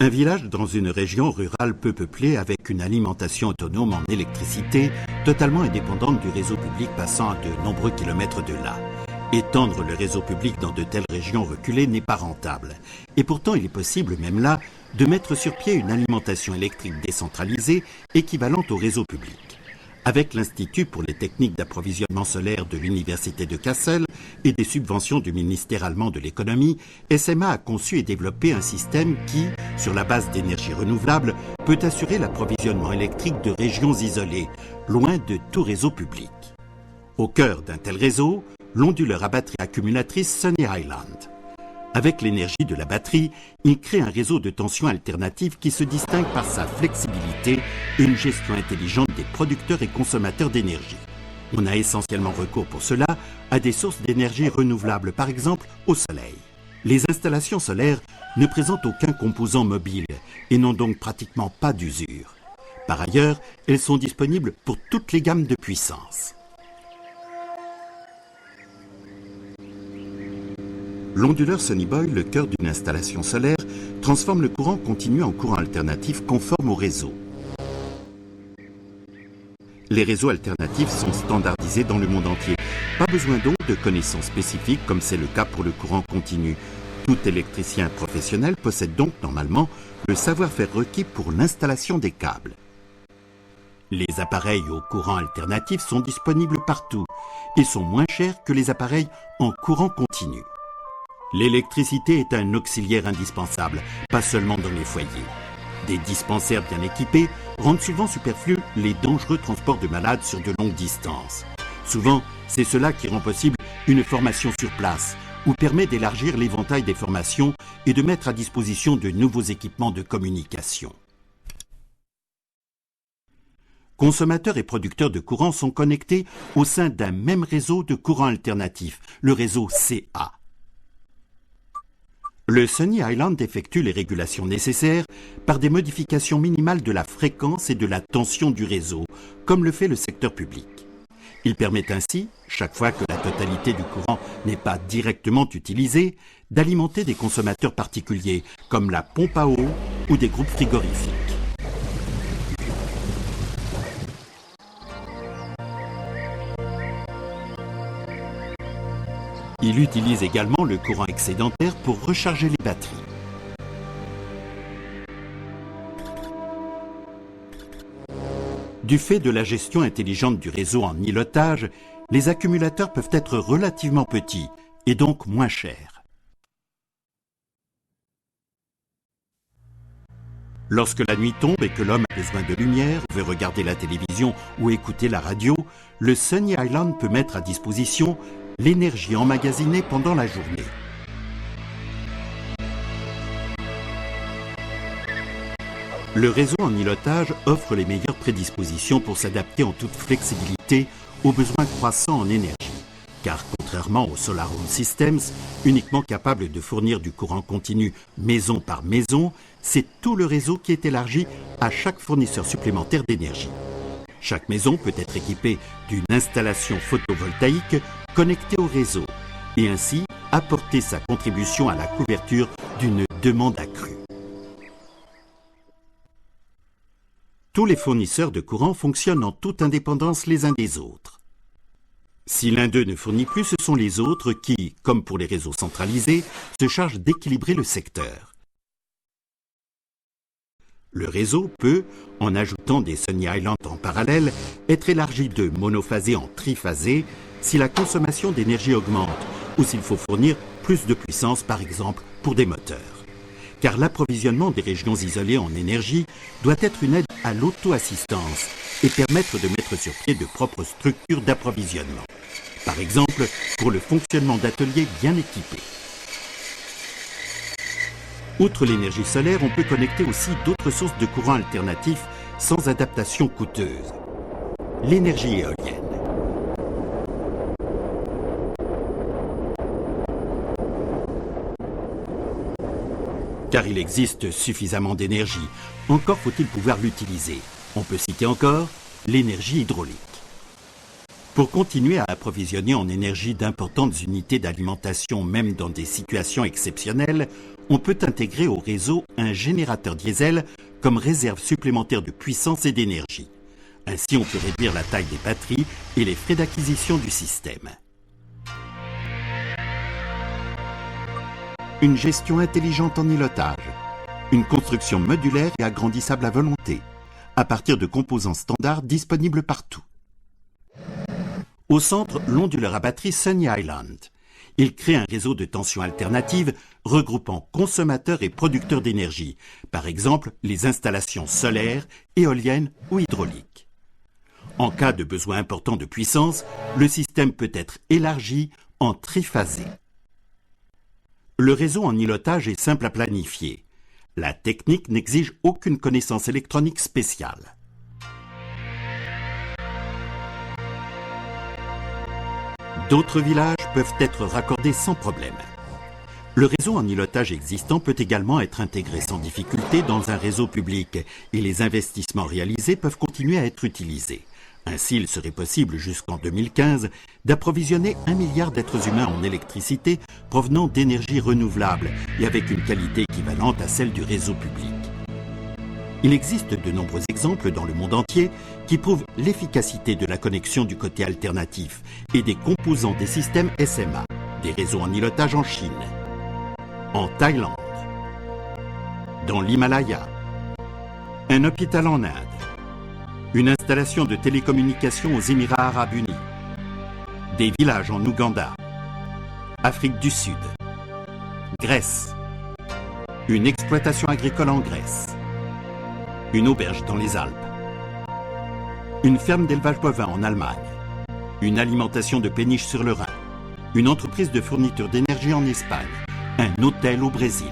Un village dans une région rurale peu peuplée avec une alimentation autonome en électricité totalement indépendante du réseau public passant à de nombreux kilomètres de là. Étendre le réseau public dans de telles régions reculées n'est pas rentable. Et pourtant, il est possible, même là, de mettre sur pied une alimentation électrique décentralisée équivalente au réseau public. Avec l'Institut pour les techniques d'approvisionnement solaire de l'Université de Kassel et des subventions du ministère allemand de l'économie, SMA a conçu et développé un système qui, sur la base d'énergie renouvelable, peut assurer l'approvisionnement électrique de régions isolées, loin de tout réseau public. Au cœur d'un tel réseau, l'onduleur à batterie accumulatrice Sunny Island. Avec l'énergie de la batterie, il crée un réseau de tension alternative qui se distingue par sa flexibilité et une gestion intelligente des producteurs et consommateurs d'énergie. On a essentiellement recours pour cela à des sources d'énergie renouvelables, par exemple au soleil. Les installations solaires ne présentent aucun composant mobile et n'ont donc pratiquement pas d'usure. Par ailleurs, elles sont disponibles pour toutes les gammes de puissance. L'onduleur Sunny Boy, le cœur d'une installation solaire, transforme le courant continu en courant alternatif conforme au réseau. Les réseaux alternatifs sont standardisés dans le monde entier. Pas besoin donc de connaissances spécifiques comme c'est le cas pour le courant continu. Tout électricien professionnel possède donc normalement le savoir-faire requis pour l'installation des câbles. Les appareils au courant alternatif sont disponibles partout et sont moins chers que les appareils en courant continu. L'électricité est un auxiliaire indispensable, pas seulement dans les foyers. Des dispensaires bien équipés rendent souvent superflus les dangereux transports de malades sur de longues distances. Souvent, c'est cela qui rend possible une formation sur place ou permet d'élargir l'éventail des formations et de mettre à disposition de nouveaux équipements de communication. Consommateurs et producteurs de courant sont connectés au sein d'un même réseau de courant alternatif, le réseau CA. Le Sunny Island effectue les régulations nécessaires par des modifications minimales de la fréquence et de la tension du réseau, comme le fait le secteur public. Il permet ainsi, chaque fois que la totalité du courant n'est pas directement utilisée, d'alimenter des consommateurs particuliers, comme la pompe à eau ou des groupes frigorifiques. Il utilise également le courant excédentaire pour recharger les batteries. Du fait de la gestion intelligente du réseau en îlotage, les accumulateurs peuvent être relativement petits et donc moins chers. Lorsque la nuit tombe et que l'homme a besoin de lumière, veut regarder la télévision ou écouter la radio, le Sunny Island peut mettre à disposition l'énergie emmagasinée pendant la journée. Le réseau en îlotage offre les meilleures prédispositions pour s'adapter en toute flexibilité aux besoins croissants en énergie, car contrairement aux Solar Home Systems, uniquement capable de fournir du courant continu maison par maison, c'est tout le réseau qui est élargi à chaque fournisseur supplémentaire d'énergie. Chaque maison peut être équipée d'une installation photovoltaïque connectée au réseau et ainsi apporter sa contribution à la couverture d'une demande accrue. Tous les fournisseurs de courant fonctionnent en toute indépendance les uns des autres. Si l'un d'eux ne fournit plus, ce sont les autres qui, comme pour les réseaux centralisés, se chargent d'équilibrer le secteur. Le réseau peut, en ajoutant des Sunny Island en parallèle, être élargi de monophasé en triphasé si la consommation d'énergie augmente ou s'il faut fournir plus de puissance, par exemple, pour des moteurs. Car l'approvisionnement des régions isolées en énergie doit être une aide à l'auto-assistance et permettre de mettre sur pied de propres structures d'approvisionnement. Par exemple, pour le fonctionnement d'ateliers bien équipés. Outre l'énergie solaire, on peut connecter aussi d'autres sources de courant alternatifs sans adaptation coûteuse. L'énergie éolienne. Car il existe suffisamment d'énergie, encore faut-il pouvoir l'utiliser. On peut citer encore l'énergie hydraulique. Pour continuer à approvisionner en énergie d'importantes unités d'alimentation, même dans des situations exceptionnelles, On peut intégrer au réseau un générateur diesel comme réserve supplémentaire de puissance et d'énergie. Ainsi, on peut réduire la taille des batteries et les frais d'acquisition du système. Une gestion intelligente en îlotage. Une construction modulaire et agrandissable à volonté, à partir de composants standards disponibles partout. Au centre, l'onduleur à batterie Sunny Island. Il crée un réseau de tension alternative regroupant consommateurs et producteurs d'énergie, par exemple les installations solaires, éoliennes ou hydrauliques. En cas de besoin important de puissance, le système peut être élargi en triphasé. Le réseau en îlotage est simple à planifier. La technique n'exige aucune connaissance électronique spéciale. D'autres villages peuvent être raccordés sans problème. Le réseau en îlotage existant peut également être intégré sans difficulté dans un réseau public et les investissements réalisés peuvent continuer à être utilisés. Ainsi, il serait possible jusqu'en 2015 d'approvisionner 1 milliard d'êtres humains en électricité provenant d'énergies renouvelables et avec une qualité équivalente à celle du réseau public. Il existe de nombreux exemples dans le monde entier qui prouvent l'efficacité de la connexion du côté alternatif et des composants des systèmes SMA, des réseaux en îlotage en Chine, en Thaïlande, dans l'Himalaya, un hôpital en Inde, une installation de télécommunications aux Émirats arabes unis, des villages en Ouganda, Afrique du Sud, Grèce, une exploitation agricole en Grèce, une auberge dans les Alpes, une ferme d'élevage bovin en Allemagne, une alimentation de péniches sur le Rhin, une entreprise de fourniture d'énergie en Espagne, un hôtel au Brésil.